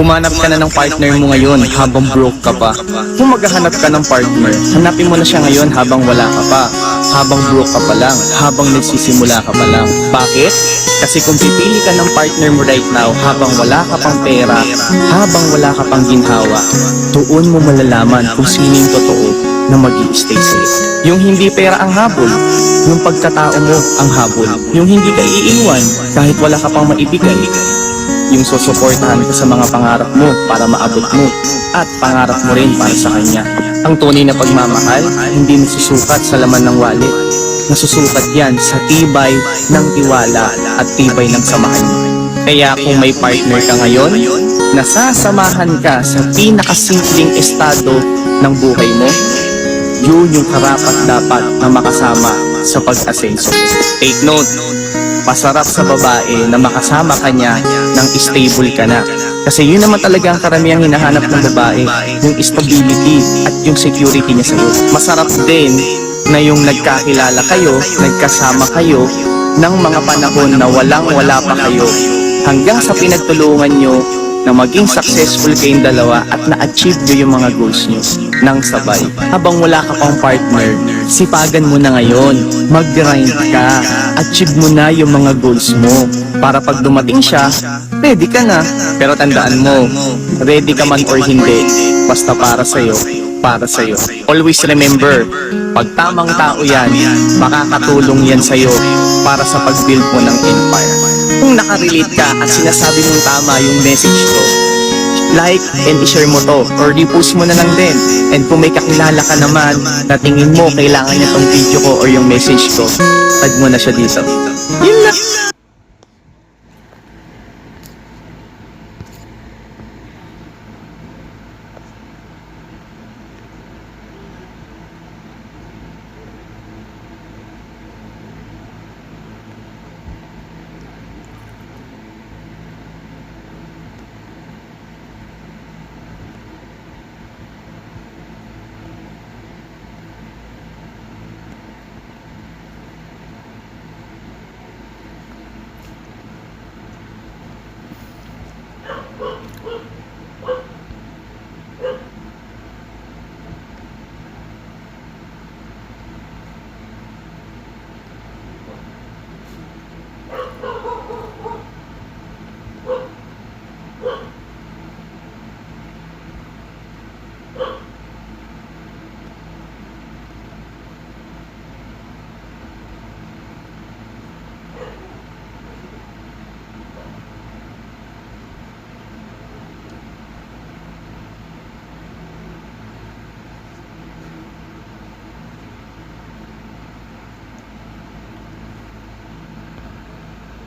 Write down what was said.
Humanap ka na ng partner mo ngayon habang broke ka pa. Kung maghahanap ka ng partner, hanapin mo na siya ngayon habang wala ka pa. Habang broke ka pa lang, habang nagsisimula ka pa lang. Bakit? Kasi kung pipili ka ng partner mo right now habang wala ka pang pera, habang wala ka pang ginhawa, doon mo malalaman kung sino yung totoo na mag-i-stay sa'yo. Yung hindi pera ang habol, yung pagkatao mo ang habol. Yung hindi ka iiwan kahit wala ka pang maibigay, yung susuportahan ka sa mga pangarap mo para maabot mo at pangarap mo rin para sa kanya. Ang tunay na pagmamahal, hindi nasusukat sa laman ng wallet. Nasusukat yan sa tibay ng tiwala at tibay ng samahan mo. Kaya kung may partner ka ngayon, nasasamahan ka sa pinakasimpleng estado ng buhay mo, yun yung karapat dapat na makasama sa pag-asenso. Take note, masarap sa babae na makasama ka niya nang stable ka na. Kasi yun naman talaga ang karamihang hinahanap ng babae, yung stability at yung security niya sa'yo. Masarap din na yung nagkakilala kayo, nagkasama kayo ng mga panahon na walang-wala pa kayo hanggang sa pinagtulungan nyo na maging successful kayong dalawa at na-achieve nyo yung mga goals nyo nang sabay. Habang wala ka pang partner, sipagan mo na ngayon, mag-grind ka, achieve mo na yung mga goals mo para pag dumating siya, ready ka na. Pero tandaan mo, ready ka man or hindi, basta para sa'yo, para sa'yo. Always remember, pag tamang tao yan, makakatulong yan sa'yo para sa pag-build mo ng empire. Kung nakarelate ka at sinasabi mong tama yung message ko, like and i-share mo to or repost mo na lang din. And kung may kakilala ka naman na tingin mo kailangan niya tong video ko or yung message ko, tag mo na siya dito. Yun lang.